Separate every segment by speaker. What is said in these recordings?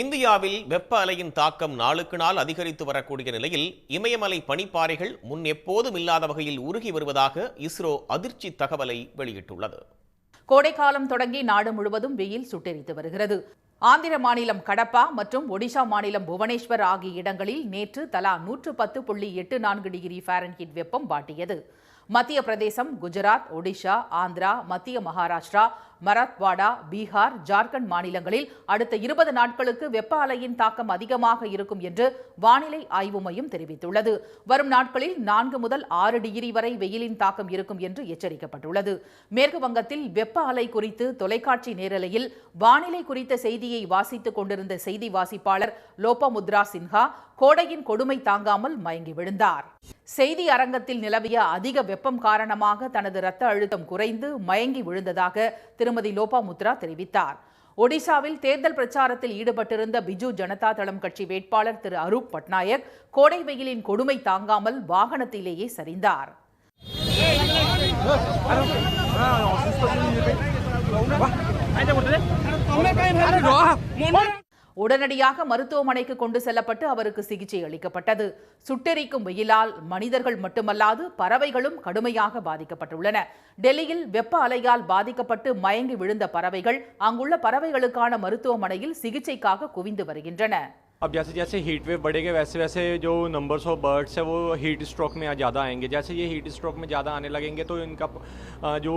Speaker 1: இந்தியாவில் வெப்ப அலையின் தாக்கம் நாளுக்கு நாள் அதிகரித்து வரக்கூடிய நிலையில் இமயமலை பனிப்பாறைகள் முன் எப்போதும் இல்லாத வகையில் உருகி வருவதாக இஸ்ரோ அதிர்ச்சி தகவலை வெளியிட்டுள்ளது.
Speaker 2: கோடைக்காலம் தொடங்கி நாடு முழுவதும் வெயில் சுட்டெரித்து வருகிறது. ஆந்திர மாநிலம் கடப்பா மற்றும் ஒடிஷா மாநிலம் புவனேஸ்வர் ஆகிய இடங்களில் நேற்று தலா 110.84 டிகிரி ஃபாரன்ஹீட் வெப்பம் வாட்டியது. மத்திய பிரதேசம், குஜராத், ஒடிஷா, ஆந்திரா, மத்திய மகாராஷ்டிரா, மராத்வாடா, பீகார், ஜார்க்கண்ட் மாநிலங்களில் அடுத்த 20 நாட்களுக்கு வெப்ப அலையின் தாக்கம் அதிகமாக இருக்கும் என்று வானிலை ஆய்வு மையம் தெரிவித்துள்ளது. வரும் நாட்களில் 4 முதல் 6 டிகிரி வரை வெயிலின் தாக்கம் இருக்கும் என்று எச்சரிக்கப்பட்டுள்ளது. மேற்கு வங்கத்தில் வெப்ப அலை குறித்து தொலைக்காட்சி நேரலையில் வானிலை குறித்த செய்தியை வாசித்துக் கொண்டிருந்த செய்தி வாசிப்பாளர் லோபமுத்ரா சின்ஹா கோடையின் கொடுமை தாங்காமல் மயங்கி விழுந்தார். செய்தி அரங்கத்தில் நிலவிய அதிக வெப்பம் காரணமாக தனது இரத்த அழுத்தம் குறைந்து மயங்கி விழுந்ததாக திருமதி லோபாமுத்ரா தெரிவித்தார். ஒடிசாவில் தேர்தல் பிரச்சாரத்தில் ஈடுபட்டிருந்த பிஜு ஜனதா தளம் கட்சி வேட்பாளர் திரு அரூப் பட்நாயக் கோடை வெயிலின் கொடுமை தாங்காமல் வாகனத்திலேயே சரிந்தார். உடனடியாக மருத்துவமனைக்கு கொண்டு செல்லப்பட்டு அவருக்கு சிகிச்சை அளிக்கப்பட்டது. சுட்டெரிக்கும் வெயிலால் மனிதர்கள் மட்டுமல்லாது பறவைகளும் கடுமையாக பாதிக்கப்பட்டுள்ளன. டெல்லியில் வெப்ப அலையால் பாதிக்கப்பட்டு மயங்கி விழுந்த பறவைகள் அங்குள்ள பறவைகளுக்கான மருத்துவமனையில் சிகிச்சைக்காக குவிந்து வருகின்றன.
Speaker 3: अब जैसे जैसे हीट वेव बढ़ेगा वैसे वैसे जो नंबर्स ऑफ बर्ड्स है वो हीट स्ट्रोक में ज़्यादा आएंगे. जैसे ये हीट स्ट्रोक में ज़्यादा आने लगेंगे तो इनका जो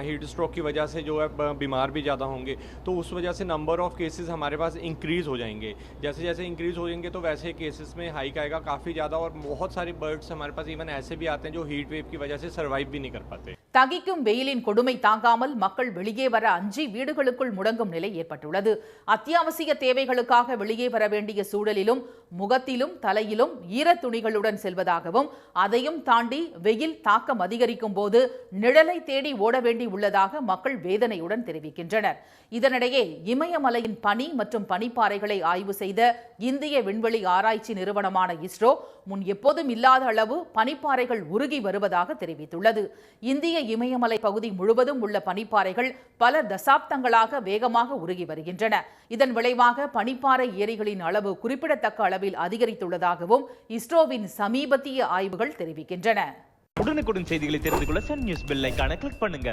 Speaker 3: हीट स्ट्रोक की वजह से जो है बीमार भी ज़्यादा होंगे. तो उस वजह से नंबर ऑफ केसेस हमारे पास इंक्रीज़ हो जाएंगे. जैसे जैसे इंक्रीज़ हो जाएंगे तो वैसे केसेस में हाइक आएगा काफ़ी ज़्यादा. और बहुत सारे बर्ड्स हमारे पास इवन ऐसे भी आते हैं जो हीट वेव की वजह से सर्वाइव भी नहीं कर पाते.
Speaker 2: தகிக்கும் வெயிலின் கொடுமை தாங்காமல் மக்கள் வெளியே வர அஞ்சி வீடுகளுக்குள் முடங்கும் நிலை ஏற்பட்டுள்ளது. அத்தியாவசிய தேவைகளுக்காக வெளியே வர வேண்டிய சூழலிலும் முகத்திலும் தலையிலும் ஈரத் துணிகளுடன் செல்வதாகவும் அதையும் தாண்டி வெயில் தாக்கம் அதிகரிக்கும் போது நிழலை தேடி ஓட வேண்டி உள்ளதாக மக்கள் வேதனையுடன் தெரிவிக்கின்றனர். இதனிடையே இமயமலையின் பனி மற்றும் பனிப்பாறைகளை ஆய்வு செய்த இந்திய விண்வெளி ஆராய்ச்சி நிறுவனமான இஸ்ரோ முன் எப்போதும் இல்லாத அளவு பனிப்பாறைகள் உருகி வருவதாக தெரிவித்துள்ளது. இந்திய இமயமலை பகுதி முழுவதும் உள்ள பனிப்பாறைகள் பல தசாப்தங்களாக வேகமாக உருகி வருகின்றன. இதன் விளைவாக பனிப்பாறை ஏரிகளின் அளவு குறிப்பிடத்தக்க அளவில் அதிகரித்துள்ளதாகவும் இஸ்ரோவின் சமீபத்திய ஆய்வுகள் தெரிவிக்கின்றன.
Speaker 4: உடனுக்குடன் செய்திகளை தெரிந்து கொள்ள சன் நியூஸ் பெல் ஐகானை கிளிக் பண்ணுங்க.